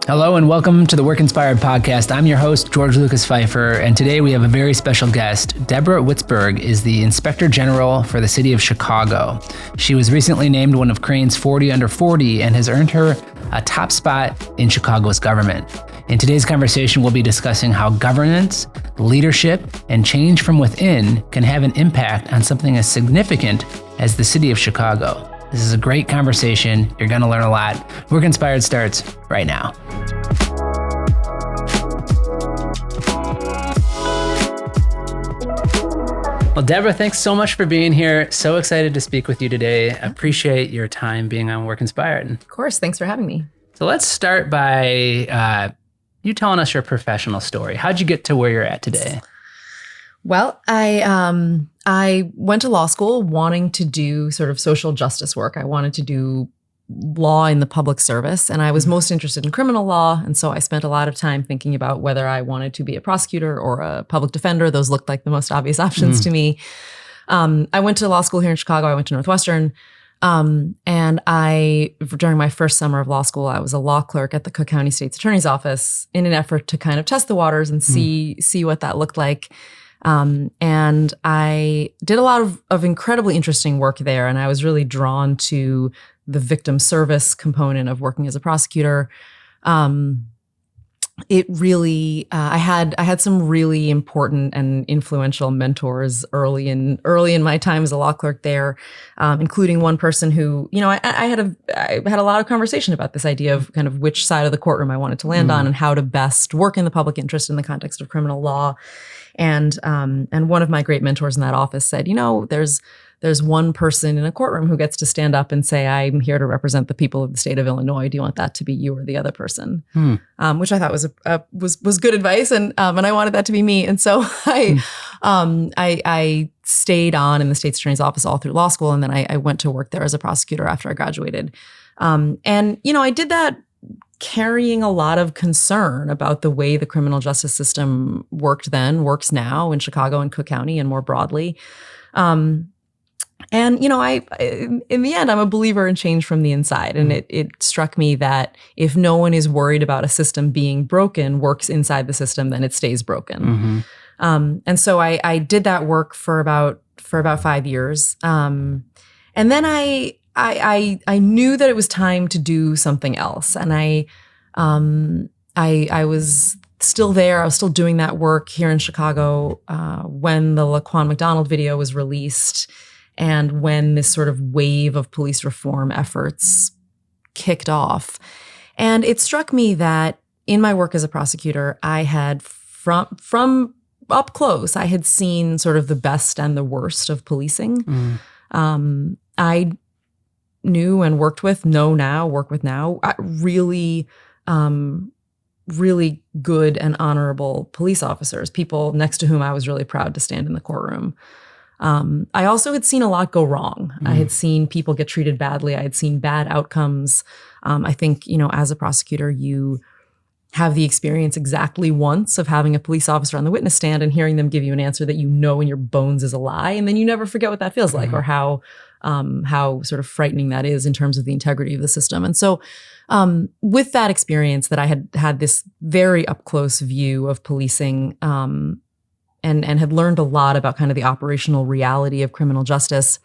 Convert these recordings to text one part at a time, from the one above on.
Hello and welcome to the Work Inspired podcast. I'm your host, George Lucas Pfeiffer, and today we have a very special guest. Deborah Witzberg is the Inspector General for the city of Chicago. She was recently named one of Crain's 40 under 40 and has earned her a top spot in Chicago's government. In today's conversation, we'll be discussing how governance, leadership, and change from within can have an impact on something as significant as the city of Chicago. This is a great conversation. You're going to learn a lot. Work Inspired starts right now. Well, Deborah, thanks so much for being here. So excited to speak with you today. Appreciate your time being on Work Inspired. Of course. Thanks for having me. So let's start by you telling us your professional story. How'd you get to where you're at today? Well, I went to law school wanting to do sort of social justice work. I wanted to do law in the public service, and I was most interested in criminal law. And so I spent a lot of time thinking about whether I wanted to be a prosecutor or a public defender. Those looked like the most obvious options to me. I went to law school here in Chicago. I went to Northwestern. And during my first summer of law school, I was a law clerk at the Cook County State's Attorney's Office in an effort to kind of test the waters and see what that looked like. And I did a lot of incredibly interesting work there. And I was really drawn to the victim service component of working as a prosecutor. It really, I had some really important and influential mentors early in my time as a law clerk there, including one person who, I had a lot of conversation about this idea of kind of which side of the courtroom I wanted to land on and how to best work in the public interest in the context of criminal law. And one of my great mentors in that office said, there's one person in a courtroom who gets to stand up and say, I'm here to represent the people of the state of Illinois. Do you want that to be you or the other person? Which I thought was good advice. And I wanted that to be me. And so I stayed on in the state's attorney's office all through law school. And then I went to work there as a prosecutor after I graduated. I did that carrying a lot of concern about the way the criminal justice system worked then, works now in Chicago and Cook County and more broadly. In the end, I'm a believer in change from the inside. And it struck me that if no one is worried about a system being broken, works inside the system, then it stays broken. And so I did that work for about 5 years. And then I knew that it was time to do something else. And I was still there. I was still doing that work here in Chicago when the Laquan McDonald video was released and when this sort of wave of police reform efforts kicked off. And it struck me that in my work as a prosecutor, I had from up close, I had seen sort of the best and the worst of policing. I knew and work with now, really good and honorable police officers, people next to whom I was really proud to stand in the courtroom. I also had seen a lot go wrong. I had seen people get treated badly. I had seen bad outcomes. I think, as a prosecutor, you have the experience exactly once of having a police officer on the witness stand and hearing them give you an answer that in your bones is a lie. And then you never forget what that feels like or how sort of frightening that is in terms of the integrity of the system. And so with that experience that I had this very up close view of policing and had learned a lot about kind of the operational reality of criminal justice,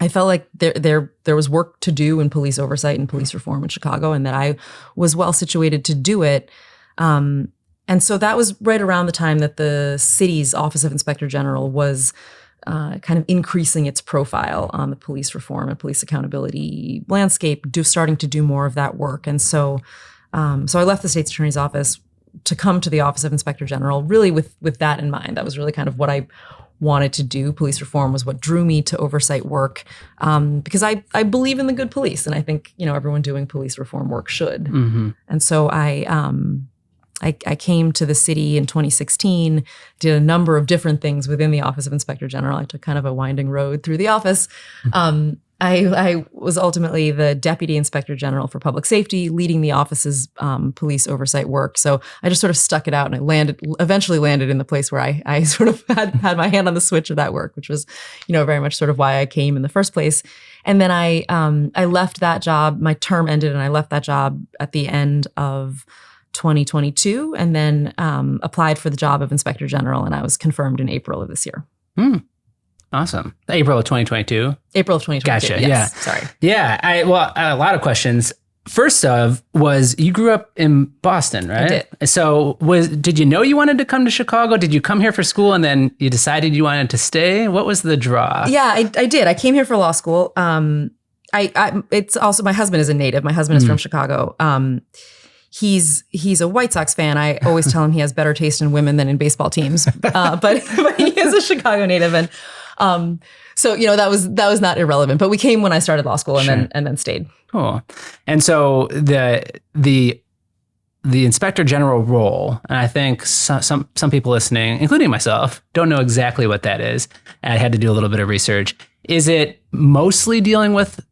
I felt like there was work to do in police oversight and police reform in Chicago, and that I was well situated to do it. And so that was right around the time that the city's Office of Inspector General was kind of increasing its profile on the police reform and police accountability landscape, starting to do more of that work. And so I left the state's attorney's office to come to the Office of Inspector General, really with that in mind. That was really kind of what I wanted to do. Police reform was what drew me to oversight work, because I believe in the good police, and I think everyone doing police reform work should. And so I came to the city in 2016, did a number of different things within the Office of Inspector General. I took kind of a winding road through the office, I was ultimately the Deputy Inspector General for Public Safety, leading the office's police oversight work. So I just sort of stuck it out, and I eventually landed in the place where I sort of had my hand on the switch of that work, which was, very much sort of why I came in the first place. And then I left that job. My term ended, and I left that job at the end of 2022, and then applied for the job of Inspector General, and I was confirmed in April of this year. Awesome. April of 2022. April of 2022. Gotcha. Yes. Yeah. Sorry. Yeah. A lot of questions. First of was you grew up in Boston, right? I did. So did you know you wanted to come to Chicago? Did you come here for school and then you decided you wanted to stay? What was the draw? Yeah, I did. I came here for law school. It's also, my husband is a native. My husband is from Chicago. He's a White Sox fan. I always tell him he has better taste in women than in baseball teams. But he is a Chicago native, and so that was not irrelevant. But we came when I started law school, and then stayed. Cool. And so the Inspector General role, and I think some people listening, including myself, don't know exactly what that is. I had to do a little bit of research. Is it mostly dealing with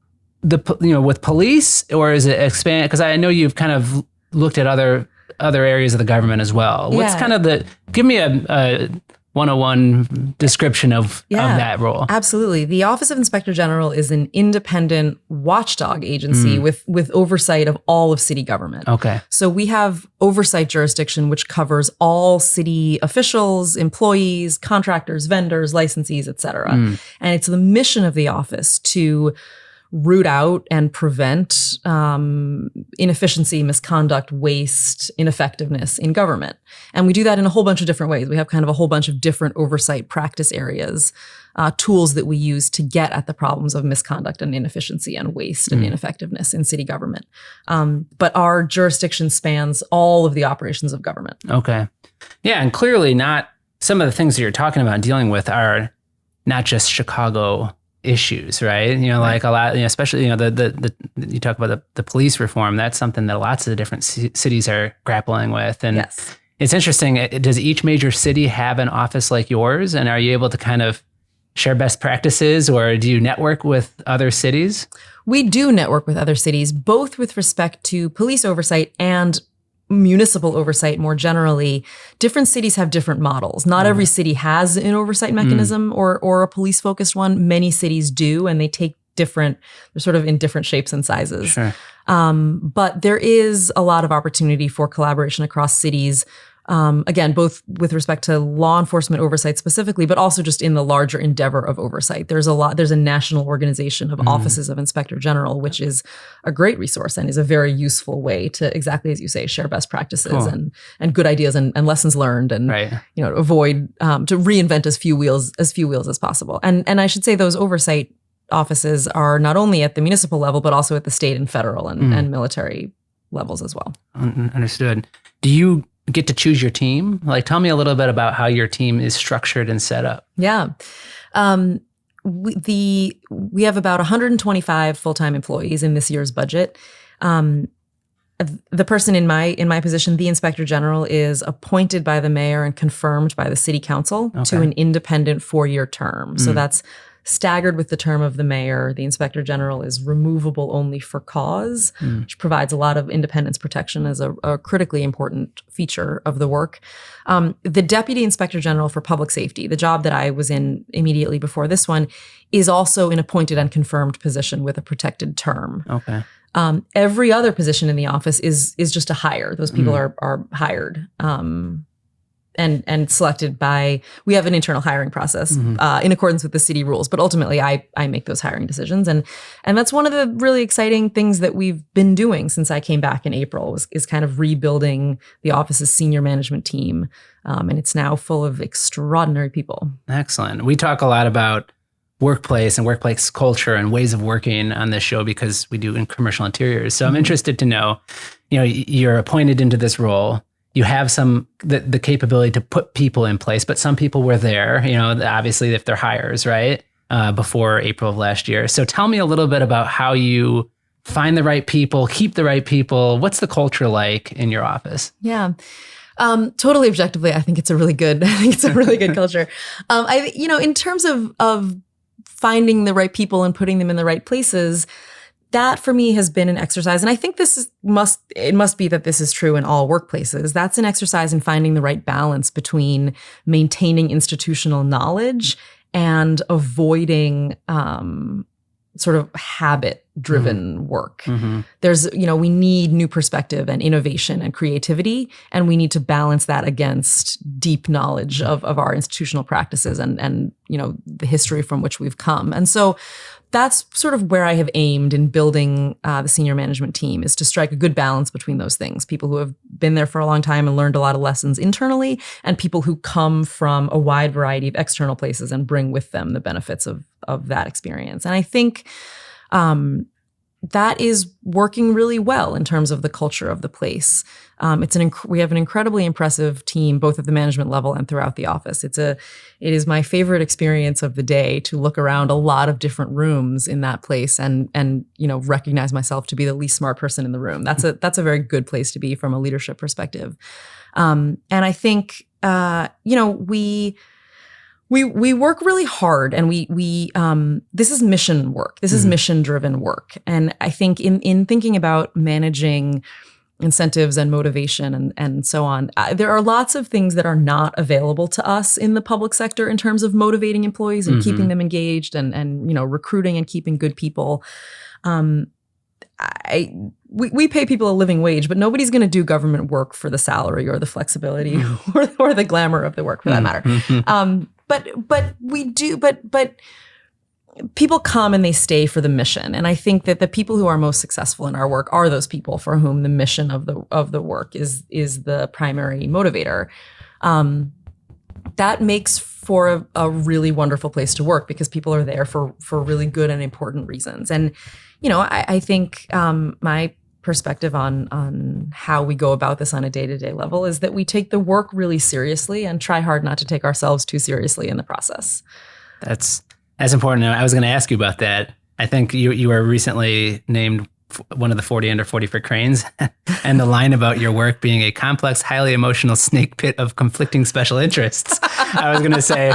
with police, or is it expand? Because I know you've kind of looked at other areas of the government as well. What's kind of give me a 101 description of that role. Absolutely. The Office of Inspector General is an independent watchdog agency with oversight of all of city government. Okay. So we have oversight jurisdiction, which covers all city officials, employees, contractors, vendors, licensees, et cetera. And it's the mission of the office to root out and prevent inefficiency, misconduct, waste, ineffectiveness in government. And we do that in a whole bunch of different ways. We have kind of a whole bunch of different oversight practice areas, tools that we use to get at the problems of misconduct and inefficiency and waste and ineffectiveness in city government. But our jurisdiction spans all of the operations of government. Okay. Yeah, and clearly not some of the things that you're talking about dealing with are not just Chicago issues, right? Like a lot, especially, the you talk about the police reform. That's something that lots of the different cities are grappling with. And it's interesting. Does each major city have an office like yours? And are you able to kind of share best practices, or do you network with other cities? We do network with other cities, both with respect to police oversight and municipal oversight more generally. Different cities have different models. Not every city has an oversight mechanism or a police-focused one. Many cities do, and they take they're sort of in different shapes and sizes. Sure. But there is a lot of opportunity for collaboration across cities. Again, both with respect to law enforcement oversight specifically, but also just in the larger endeavor of oversight. There's a national organization of offices of Inspector General, which is a great resource and is a very useful way to, exactly as you say, share best practices and good ideas and lessons learned, and avoid to reinvent as few wheels as possible. And I should say those oversight offices are not only at the municipal level, but also at the state and federal and military levels as well. Understood. Do you get to choose your team? Like, tell me a little bit about how your team is structured and set up. Yeah. We have about 125 full-time employees in this year's budget. The person in my position, the Inspector General, is appointed by the mayor and confirmed by the city council to an independent 4-year term. So that's staggered with the term of the mayor. The Inspector General is removable only for cause, which provides a lot of independence protection as a critically important feature of the work. The Deputy Inspector General for Public Safety, the job that I was in immediately before this one, is also an appointed and confirmed position with a protected term. Okay. Every other position in the office is just a hire. Those people are hired. And selected by, we have an internal hiring process in accordance with the city rules, but ultimately I make those hiring decisions. And that's one of the really exciting things that we've been doing since I came back in April is kind of rebuilding the office's senior management team. And it's now full of extraordinary people. Excellent. We talk a lot about workplace and workplace culture and ways of working on this show because we do in commercial interiors. So I'm interested to know, you're appointed into this role. You have the capability to put people in place, but some people were there, obviously if they're hires, right? Before April of last year. So tell me a little bit about how you find the right people, keep the right people. What's the culture like in your office? Yeah. Totally objectively, I think it's a really good culture. In terms of finding the right people and putting them in the right places, that for me has been an exercise. And I think it must be that this is true in all workplaces. That's an exercise in finding the right balance between maintaining institutional knowledge and avoiding sort of habit-driven work. There's, we need new perspective and innovation and creativity, and we need to balance that against deep knowledge of our institutional practices and the history from which we've come. And so that's sort of where I have aimed in building the senior management team, is to strike a good balance between those things. People who have been there for a long time and learned a lot of lessons internally, and people who come from a wide variety of external places and bring with them the benefits of that experience. And I think that is working really well in terms of the culture of the place. We have an incredibly impressive team, both at the management level and throughout the office. It is my favorite experience of the day to look around a lot of different rooms in that place and recognize myself to be the least smart person in the room. That's a very good place to be from a leadership perspective. And I think we work really hard, and we this is mission work. This is mission-driven work. And I think in thinking about managing incentives and motivation and so on, there are lots of things that are not available to us in the public sector in terms of motivating employees and keeping them engaged and recruiting and keeping good people. We pay people a living wage, but nobody's going to do government work for the salary or the flexibility or the glamour of the work, for that matter. But we do, but people come and they stay for the mission. And I think that the people who are most successful in our work are those people for whom the mission of the work is the primary motivator. That makes for a really wonderful place to work, because people are there for really good and important reasons. And, I think my perspective on how we go about this on a day-to-day level is that we take the work really seriously and try hard not to take ourselves too seriously in the process. That's important. I was going to ask you about that. I think you were recently named one of the 40 under 40 for Cranes, and the line about your work being a complex, highly emotional snake pit of conflicting special interests. I was going to say,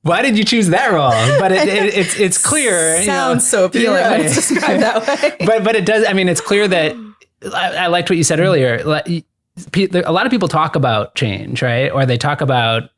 why did you choose that role? But it's clear. Sounds so appealing when it's described that way. But it does. I mean, it's clear that I liked what you said earlier. A lot of people talk about change, right? Or they talk about,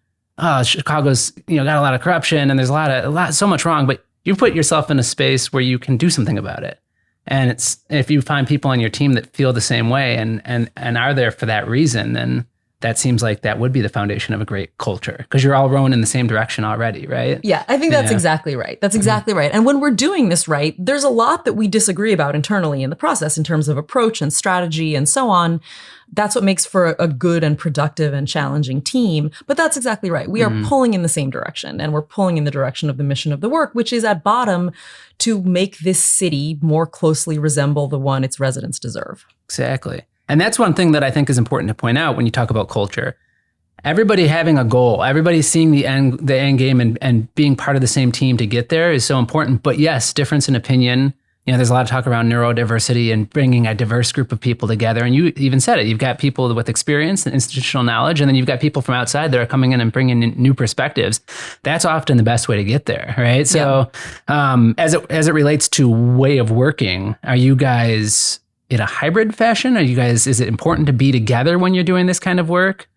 Chicago's got a lot of corruption and there's so much wrong. But you put yourself in a space where you can do something about it. And if you find people on your team that feel the same way and are there for that reason, then that seems like that would be the foundation of a great culture, because you're all rowing in the same direction already, right? Yeah, I think that's exactly right. That's exactly right. And when we're doing this right, there's a lot that we disagree about internally in the process in terms of approach and strategy and so on. That's what makes for a good and productive and challenging team. But that's exactly right. We are pulling in the same direction, and we're pulling in the direction of the mission of the work, which is at bottom to make this city more closely resemble the one its residents deserve. Exactly. And that's one thing that I think is important to point out when you talk about culture. Everybody having a goal, everybody seeing the end game and being part of the same team to get there is so important. But yes, difference in opinion. There's a lot of talk around neurodiversity and bringing a diverse group of people together. And you even said it. You've got people with experience and institutional knowledge, and then you've got people from outside that are coming in and bringing in new perspectives. That's often the best way to get there, right? So as it relates to way of working, are you guys in a hybrid fashion? Is it important to be together when you're doing this kind of work?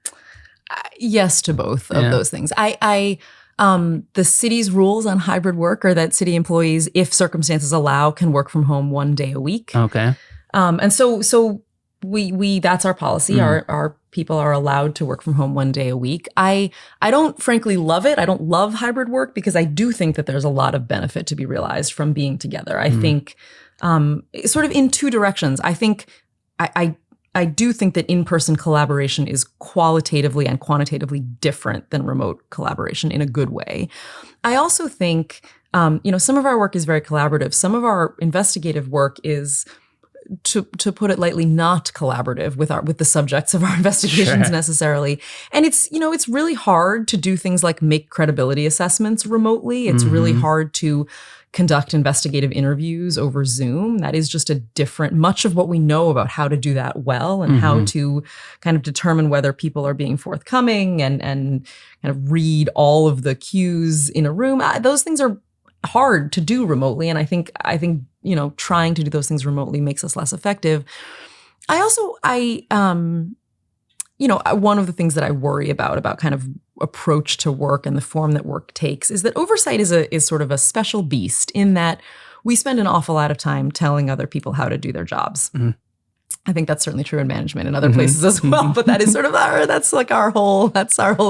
Yes to both of those things. The city's rules on hybrid work are that city employees, if circumstances allow, can work from home 1 day a week. Okay. And so we that's our policy. Our people are allowed to work from home 1 day a week. I don't frankly love it. I don't love hybrid work, because I do think that there's a lot of benefit to be realized from being together. I think sort of in two directions. I think I do think that in-person collaboration is qualitatively and quantitatively different than remote collaboration in a good way. I also think, some of our work is very collaborative. Some of our investigative work is, to put it lightly, not collaborative with the subjects of our investigations necessarily. And it's really hard to do things like make credibility assessments remotely. It's really hard to conduct investigative interviews over Zoom. That is just much of what we know about how to do that well and how to kind of determine whether people are being forthcoming and kind of read all of the cues in a room. Those things are hard to do remotely. And I think, trying to do those things remotely makes us less effective. One of the things that I worry about kind of approach to work and the form that work takes is that oversight is sort of a special beast in that we spend an awful lot of time telling other people how to do their jobs. Mm-hmm. I think that's certainly true in management and other places as well, but that is sort of our whole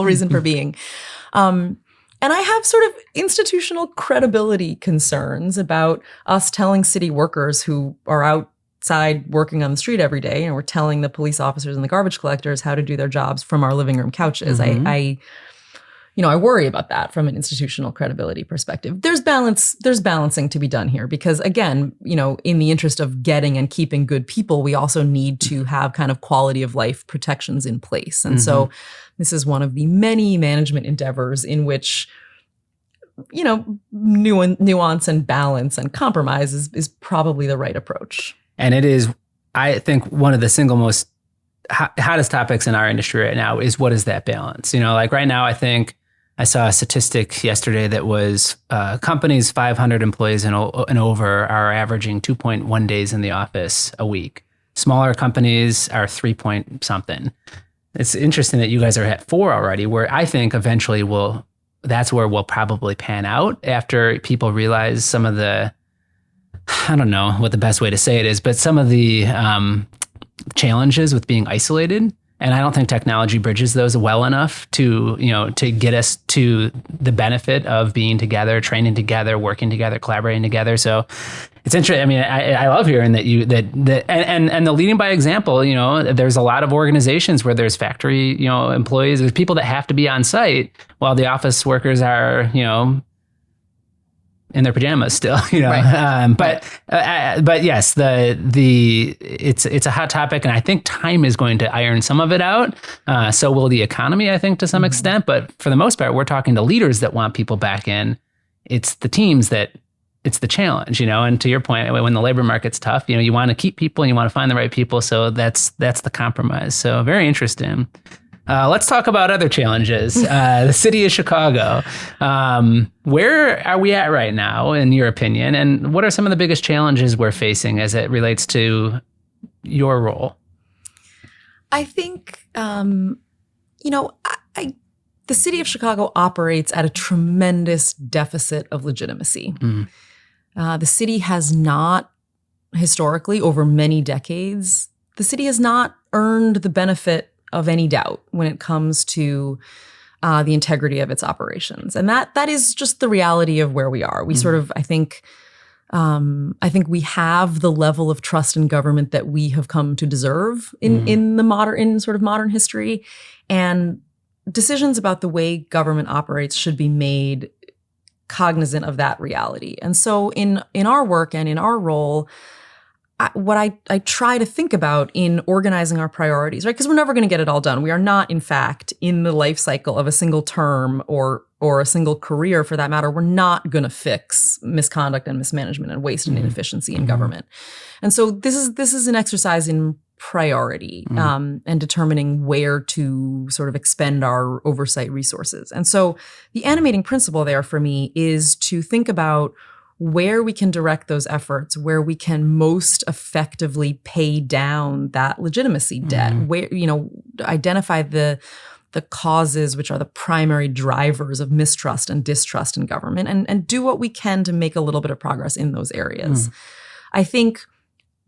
reason for being. And I have sort of institutional credibility concerns about us telling city workers who are outside working on the street every day, and we're telling the police officers and the garbage collectors how to do their jobs from our living room couches. I worry about that from an institutional credibility perspective. There's balancing to be done here because, again, in the interest of getting and keeping good people, we also need to have kind of quality of life protections in place. And so this is one of the many management endeavors in which, nuance and balance and compromise is probably the right approach. And it is, I think, one of the single most hottest topics in our industry right now is what is that balance? Like right now, I think I saw a statistic yesterday that was companies 500 employees and over are averaging 2.1 days in the office a week. Smaller companies are 3 point something. It's interesting that you guys are at 4 already, where I think eventually that's where we'll probably pan out after people realize some of the, I don't know what the best way to say it is, but some of the challenges with being isolated. And I don't think technology bridges those well enough to get us to the benefit of being together, training together, working together, collaborating together. So it's interesting. I mean, I love hearing that and the leading by example. There's a lot of organizations where there's factory employees, there's people that have to be on site while the office workers are in their pajamas still, Right. But yes, it's a hot topic, and I think time is going to iron some of it out. So will the economy, I think, to some extent. But for the most part, we're talking to leaders that want people back in. It's the teams that it's the challenge, And to your point, when the labor market's tough, you want to keep people and you want to find the right people. So that's the compromise. So very interesting. Let's talk about other challenges. The city of Chicago. Where are we at right now, in your opinion? And what are some of the biggest challenges we're facing as it relates to your role? I think, the city of Chicago operates at a tremendous deficit of legitimacy. The city has not, historically, over many decades, the city has not earned the benefit of any doubt when it comes to the integrity of its operations. And that is just the reality of where we are. We sort of, I think we have the level of trust in government that we have come to deserve in modern history. And decisions about the way government operates should be made cognizant of that reality. And so in our work and in our role, what I try to think about in organizing our priorities, right? Because we're never going to get it all done. We are not, in fact, in the life cycle of a single term or a single career, for that matter. We're not going to fix misconduct and mismanagement and waste and inefficiency in government. And so this is an exercise in priority and determining where to sort of expend our oversight resources. And so the animating principle there for me is to think about where we can direct those efforts, where we can most effectively pay down that legitimacy debt, where, identify the causes which are the primary drivers of mistrust and distrust in government and do what we can to make a little bit of progress in those areas. I think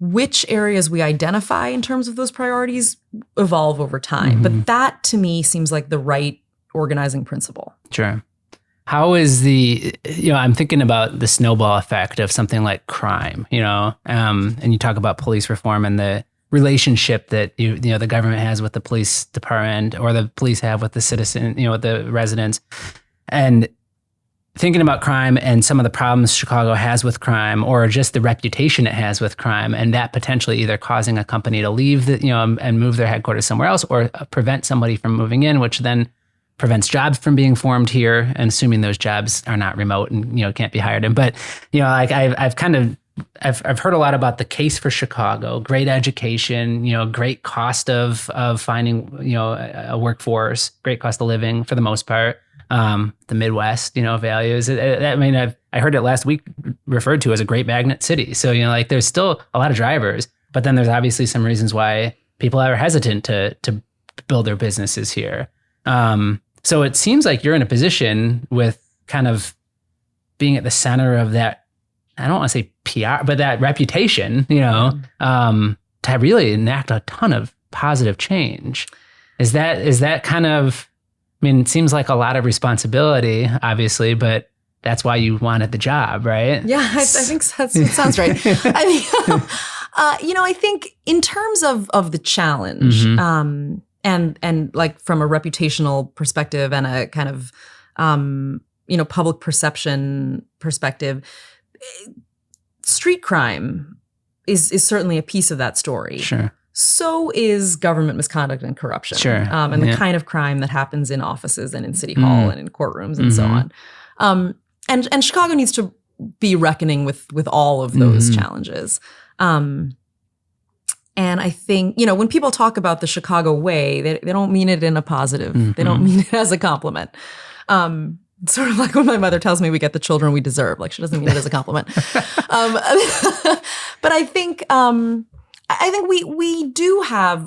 which areas we identify in terms of those priorities evolve over time. But that, to me, seems like the right organizing principle. Sure. How is I'm thinking about the snowball effect of something like crime, and you talk about police reform and the relationship that the government has with the police department or the police have with the citizen, with the residents, and thinking about crime and some of the problems Chicago has with crime, or just the reputation it has with crime, and that potentially either causing a company to leave and move their headquarters somewhere else, or prevent somebody from moving in, which then prevents jobs from being formed here, and assuming those jobs are not remote and can't be hired in. But I've heard a lot about the case for Chicago, great education, great cost of finding a workforce, great cost of living for the most part, the Midwest, values. I mean, I heard it last week referred to as a great magnet city. So, like there's still a lot of drivers, but then there's obviously some reasons why people are hesitant to build their businesses here. So it seems like you're in a position with kind of being at the center of that, I don't want to say PR, but that reputation, to really enact a ton of positive change. Is that kind of, I mean, it seems like a lot of responsibility, obviously, but that's why you wanted the job, right? Yeah, I think that sounds right. I think in terms of the challenge, and like from a reputational perspective and a kind of, public perception perspective, street crime is certainly a piece of that story. Sure. So is government misconduct and corruption. Sure. And the kind of crime that happens in offices and in city hall and in courtrooms and so on. And Chicago needs to be reckoning with all of those challenges. And I think, when people talk about the Chicago way, they don't mean it in a positive. They don't mean it as a compliment. Sort of like when my mother tells me we get the children we deserve. Like, she doesn't mean it as a compliment. But I think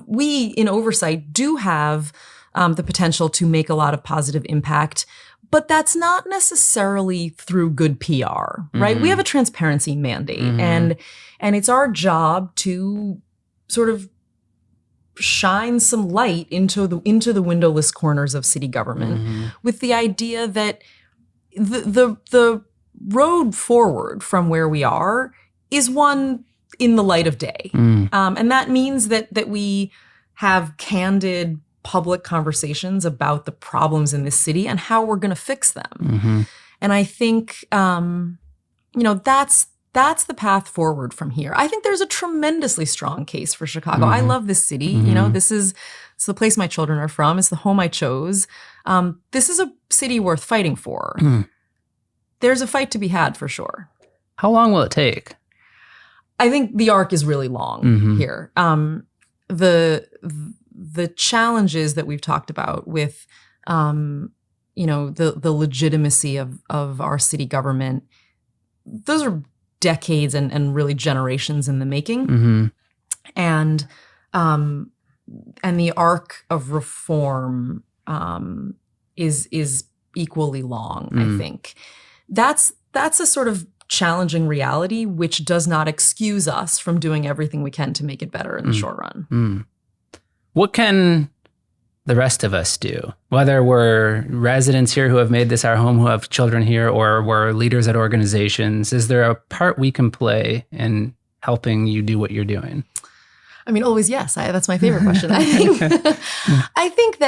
we in oversight do have the potential to make a lot of positive impact, but that's not necessarily through good PR, right? We have a transparency mandate, and it's our job to sort of shine some light into the windowless corners of city government, with the idea that the road forward from where we are is one in the light of day. And that means that we have candid public conversations about the problems in this city and how we're going to fix them. And I think, that's the path forward from here. I think there's a tremendously strong case for Chicago. I love this city. It's the place my children are from. It's the home I chose. This is a city worth fighting for. There's a fight to be had for sure. How long will it take? I think the arc is really long here. The challenges that we've talked about with, the legitimacy of our city government, those are decades and really generations in the making. And the arc of reform is equally long, I think. That's a sort of challenging reality, which does not excuse us from doing everything we can to make it better in the short run. What can the rest of us do? Whether we're residents here who have made this our home, who have children here, or we're leaders at organizations, is there a part we can play in helping you do what you're doing? I mean, always yes. That's my favorite question. I think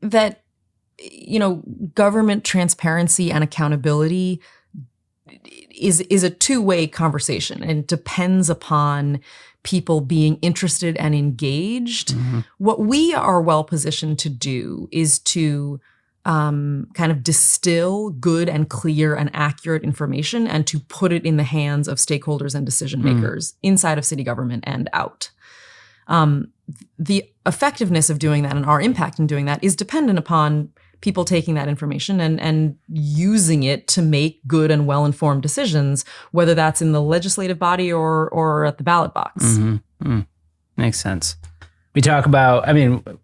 that government transparency and accountability is a two-way conversation, and it depends upon people being interested and engaged. What we are well positioned to do is to kind of distill good and clear and accurate information and to put it in the hands of stakeholders and decision makers inside of city government and out. The effectiveness of doing that and our impact in doing that is dependent upon people taking that information and using it to make good and well-informed decisions, whether that's in the legislative body or at the ballot box. Makes sense. We talk about,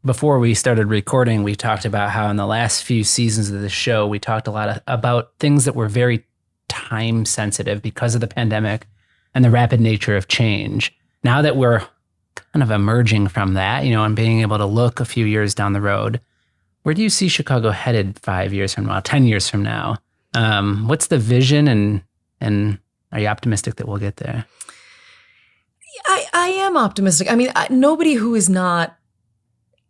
before we started recording, we talked about how in the last few seasons of the show, we talked a lot about things that were very time sensitive because of the pandemic and the rapid nature of change. Now that we're kind of emerging from that, and being able to look a few years down the road, where do you see Chicago headed 5 years from now, 10 years from now? What's the vision, and are you optimistic that we'll get there? I am optimistic. Nobody who is not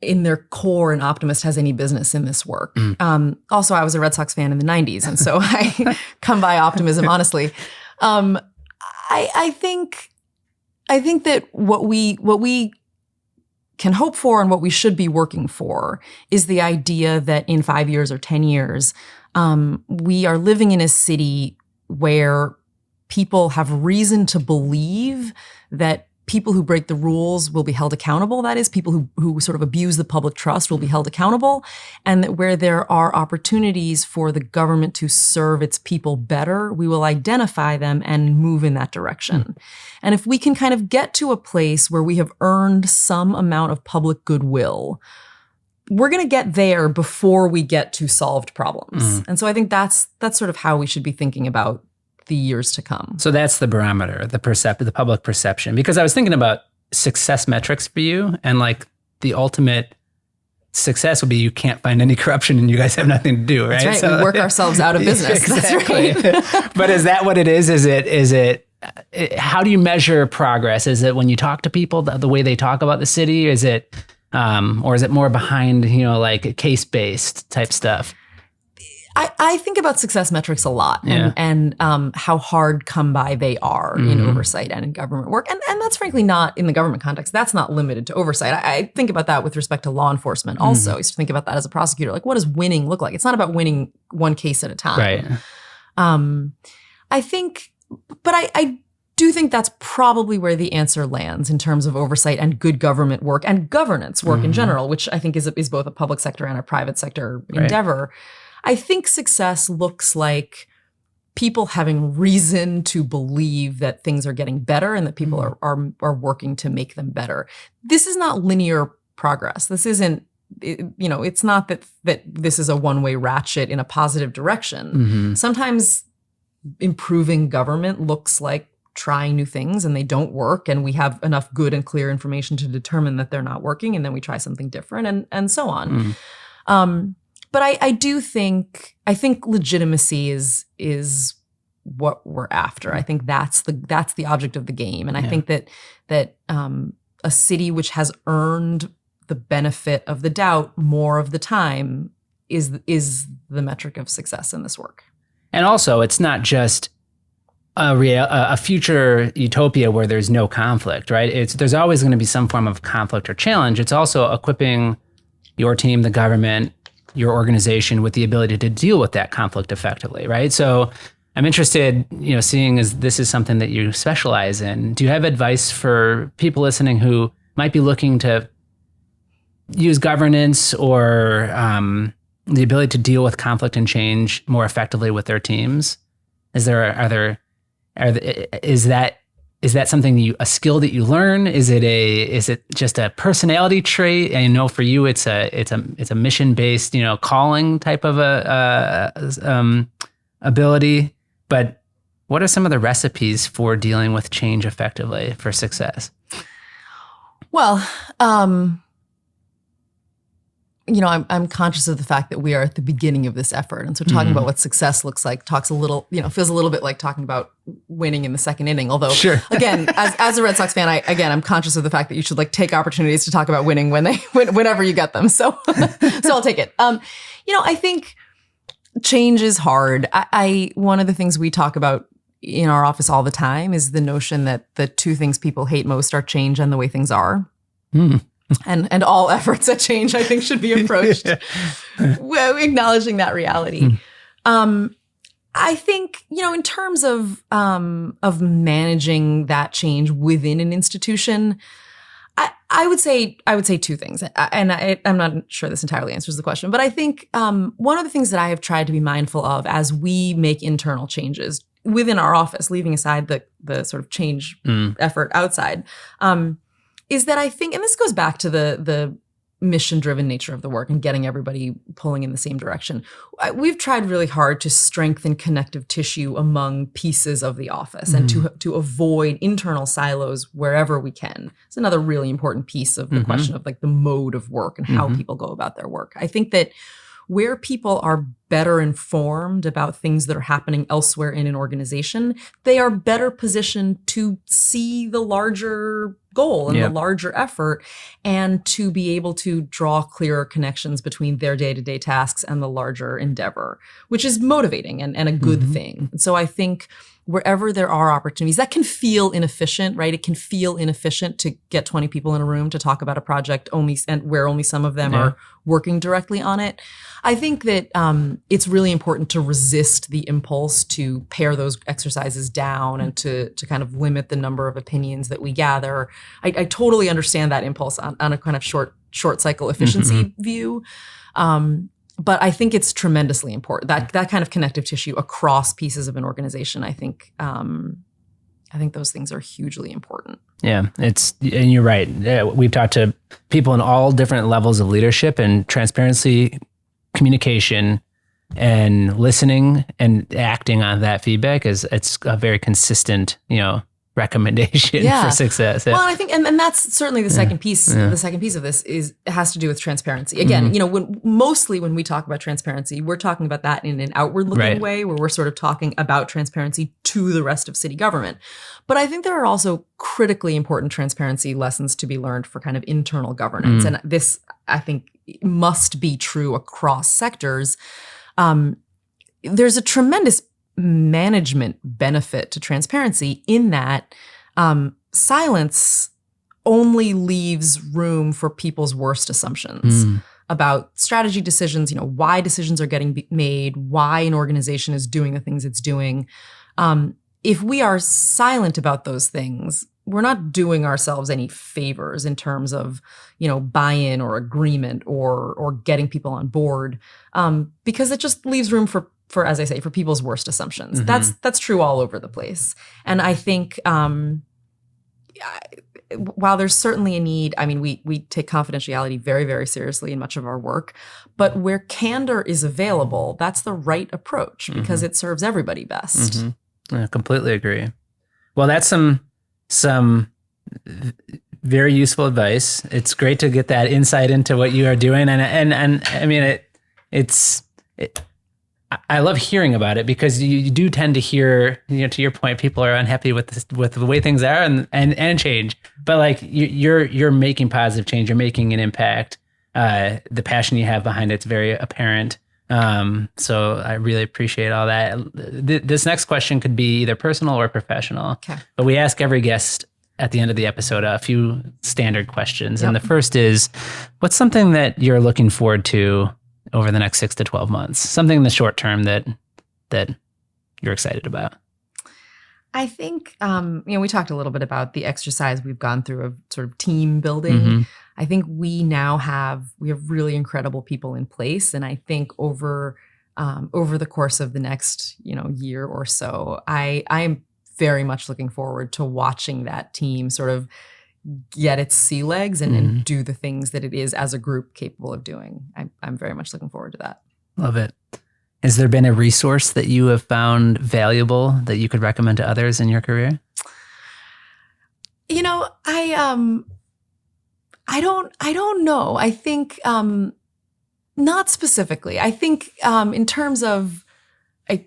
in their core an optimist has any business in this work. Also, I was a Red Sox fan in the 90s, and so I come by optimism, honestly. I think that what we can hope for and what we should be working for is the idea that in 5 years or 10 years, we are living in a city where people have reason to believe that people who break the rules will be held accountable. That is, people who sort of abuse the public trust will be held accountable. And that where there are opportunities for the government to serve its people better, we will identify them and move in that direction. And if we can kind of get to a place where we have earned some amount of public goodwill, we're going to get there before we get to solved problems. And so I think that's sort of how we should be thinking about the years to come. So that's the barometer, the public perception. Because I was thinking about success metrics for you, and like the ultimate success would be you can't find any corruption and you guys have nothing to do, right? That's right. So, we work ourselves out of business. Exactly. That's right. But is that what it is? Is it how do you measure progress? Is it when you talk to people, the way they talk about the city? Is it or is it more behind, like case-based type stuff? I think about success metrics a lot and how hard come by they are in oversight and in government work. And that's frankly not in the government context. That's not limited to oversight. I think about that with respect to law enforcement also. I used to think about that as a prosecutor. Like, what does winning look like? It's not about winning one case at a time. Right. I think, but I do think that's probably where the answer lands in terms of oversight and good government work and governance work in general, which I think is both a public sector and a private sector endeavor. I think success looks like people having reason to believe that things are getting better and that people are working to make them better. This is not linear progress. This isn't, it's not that this is a one-way ratchet in a positive direction. Sometimes improving government looks like trying new things and they don't work, and we have enough good and clear information to determine that they're not working, and then we try something different and so on. But I do think legitimacy is what we're after. I think that's the object of the game, and I think that a city which has earned the benefit of the doubt more of the time is the metric of success in this work. And also, it's not just a future utopia where there's no conflict, right? There's always going to be some form of conflict or challenge. It's also equipping your team, the government, your organization with the ability to deal with that conflict effectively, right? So I'm interested, seeing as this is something that you specialize in, do you have advice for people listening who might be looking to use governance or the ability to deal with conflict and change more effectively with their teams? Is that something a skill that you learn? Is it just a personality trait? And I know for you, it's a mission based, calling type of ability. But what are some of the recipes for dealing with change effectively for success? Well, I'm conscious of the fact that we are at the beginning of this effort. And so talking about what success looks like feels a little bit like talking about winning in the second inning. Although, again, as a Red Sox fan, I'm conscious of the fact that you should take opportunities to talk about winning whenever you get them. So I'll take it. I think change is hard. One of the things we talk about in our office all the time is the notion that the two things people hate most are change and the way things are. And all efforts at change, I think, should be approached acknowledging that reality. I think, in terms of managing that change within an institution, I would say two things. And I'm not sure this entirely answers the question, but I think one of the things that I have tried to be mindful of as we make internal changes within our office, leaving aside the sort of change effort outside, is that I think, and this goes back to the mission-driven nature of the work and getting everybody pulling in the same direction. We've tried really hard to strengthen connective tissue among pieces of the office and to avoid internal silos wherever we can. It's another really important piece of the question of the mode of work and how people go about their work. I think that where people are better informed about things that are happening elsewhere in an organization, they are better positioned to see the larger goal and the larger effort, and to be able to draw clearer connections between their day-to-day tasks and the larger endeavor, which is motivating and a good thing. And so I think wherever there are opportunities that can feel inefficient, right? It can feel inefficient to get 20 people in a room to talk about a project and where only some of them are working directly on it. I think that it's really important to resist the impulse to pare those exercises down and to kind of limit the number of opinions that we gather. I totally understand that impulse on a kind of short cycle efficiency view. But I think it's tremendously important that kind of connective tissue across pieces of an organization. I think those things are hugely important. Yeah, and you're right. We've talked to people in all different levels of leadership, and transparency, communication, and listening and acting on that feedback it's a very consistent, recommendation for success. Well, I think, and that's certainly the second piece. The second piece of this has to do with transparency. Again, when we talk about transparency, we're talking about that in an outward-looking way, where we're sort of talking about transparency to the rest of city government. But I think there are also critically important transparency lessons to be learned for kind of internal governance, and this, I think, must be true across sectors. There's a tremendous management benefit to transparency in that silence only leaves room for people's worst assumptions about strategy decisions, why decisions are getting made, why an organization is doing the things it's doing. If we are silent about those things, we're not doing ourselves any favors in terms of, buy-in or agreement or getting people on board, because it just leaves room for, as I say, for people's worst assumptions. That's true all over the place. And I think while there's certainly a need, we take confidentiality very, very seriously in much of our work, but where candor is available, that's the right approach because it serves everybody best. I completely agree. Well, that's some very useful advice. It's great to get that insight into what you are doing. And I mean, I love hearing about it because you do tend to hear, to your point, people are unhappy with the way things are and change. But like you're making positive change. You're making an impact. The passion you have behind it's very apparent. So I really appreciate all that. This next question could be either personal or professional. Okay. But we ask every guest at the end of the episode a few standard questions. And the first is, what's something that you're looking forward to over the next 6 to 12 months? Something in the short term that you're excited about? I think, we talked a little bit about the exercise we've gone through of sort of team building. I think we have really incredible people in place. And I think over the course of the next, year or so, I am very much looking forward to watching that team sort of get its sea legs and do the things that it is as a group capable of doing. I'm very much looking forward to that. Love it. Has there been a resource that you have found valuable that you could recommend to others in your career? I don't know. I think not specifically. I think in terms of a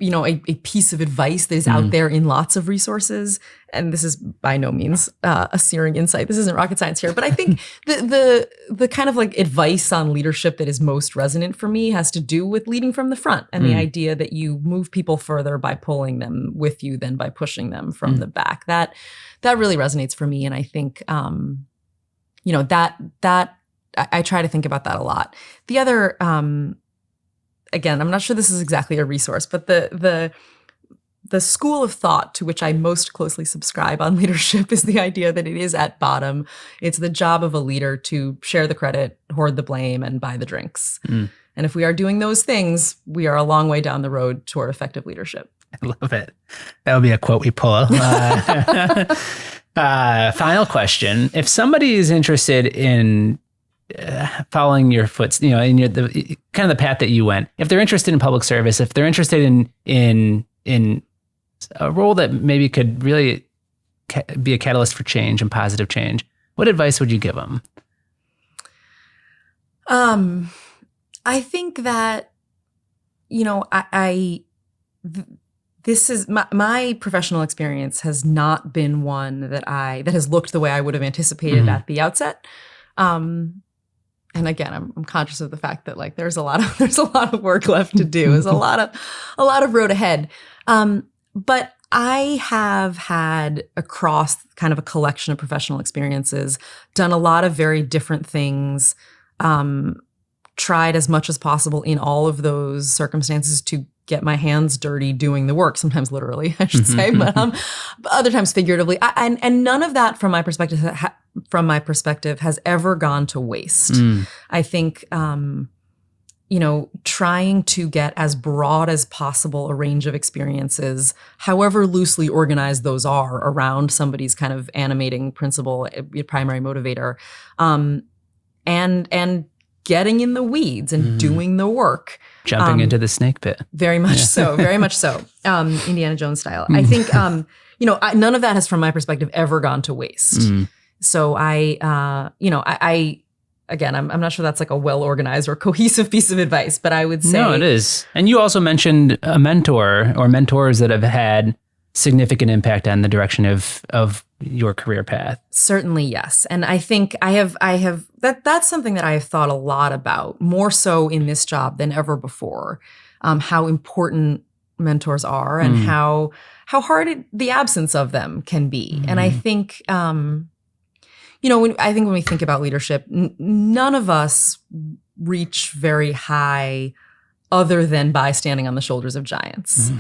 piece of advice that is out there in lots of resources, and this is by no means a searing insight. This isn't rocket science here, but I think the kind of like advice on leadership that is most resonant for me has to do with leading from the front and the idea that you move people further by pulling them with you than by pushing them from the back. That really resonates for me, and I think that I try to think about that a lot. The other again, I'm not sure this is exactly a resource, but the school of thought to which I most closely subscribe on leadership is the idea that it is at bottom. It's the job of a leader to share the credit, hoard the blame, and buy the drinks. And if we are doing those things, we are a long way down the road toward effective leadership. I love it. That would be a quote we pull. Final question. If somebody is interested in following your footsteps, in the kind of the path that you went, if they're interested in public service, if they're interested in a role that maybe could really be a catalyst for change and positive change, what advice would you give them? I think that, this is my professional experience has not been one that has looked the way I would have anticipated at the outset. And again, I'm conscious of the fact that like there's a lot of work left to do. There's a lot of road ahead. But I have had, across kind of a collection of professional experiences, done a lot of very different things, tried as much as possible in all of those circumstances to get my hands dirty doing the work, sometimes literally, I should say, but other times figuratively. And none of that, from my perspective, has ever gone to waste. I think, trying to get as broad as possible a range of experiences, however loosely organized those are around somebody's kind of animating principle, primary motivator, and getting in the weeds and doing the work. Jumping into the snake pit. Very much so, very much so. Indiana Jones style. I think, none of that has, from my perspective, ever gone to waste. So again, I'm not sure that's like a well-organized or cohesive piece of advice, but I would say... No, it is. And you also mentioned a mentor or mentors that have had significant impact on the direction of your career path. Certainly, yes. And I think that's something that I have thought a lot about, more so in this job than ever before, how important mentors are and how hard the absence of them can be. And I think... when we think about leadership, none of us reach very high other than by standing on the shoulders of giants.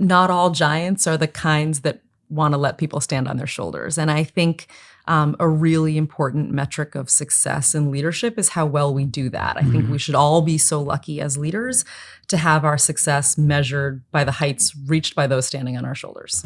Not all giants are the kinds that want to let people stand on their shoulders. And I think a really important metric of success in leadership is how well we do that. I think we should all be so lucky as leaders to have our success measured by the heights reached by those standing on our shoulders.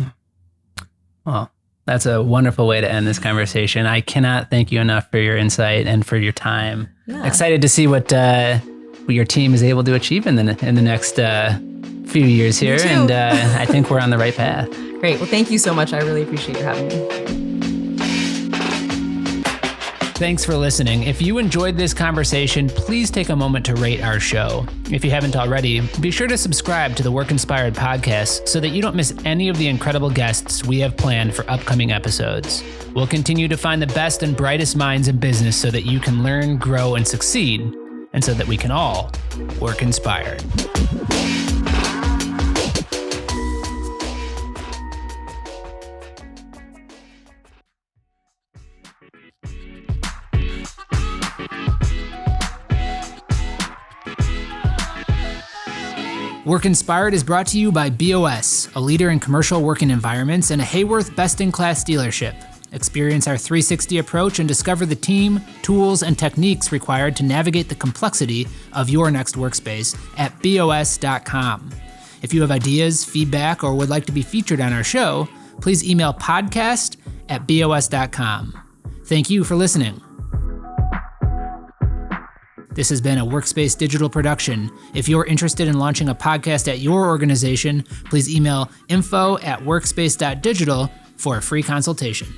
Well, that's a wonderful way to end this conversation. I cannot thank you enough for your insight and for your time. Yeah. Excited to see what your team is able to achieve in the next few years here. And I think we're on the right path. Great. Well, thank you so much. I really appreciate you having me. Thanks for listening. If you enjoyed this conversation, please take a moment to rate our show. If you haven't already, be sure to subscribe to the Work Inspired podcast so that you don't miss any of the incredible guests we have planned for upcoming episodes. We'll continue to find the best and brightest minds in business so that you can learn, grow, and succeed, and so that we can all work inspired. Work Inspired is brought to you by BOS, a leader in commercial working environments and a Hayworth best-in-class dealership. Experience our 360 approach and discover the team, tools, and techniques required to navigate the complexity of your next workspace at BOS.com. If you have ideas, feedback, or would like to be featured on our show, please email podcast@BOS.com. Thank you for listening. This has been a Workspace digital production. If you're interested in launching a podcast at your organization, please email info@workspace.digital for a free consultation.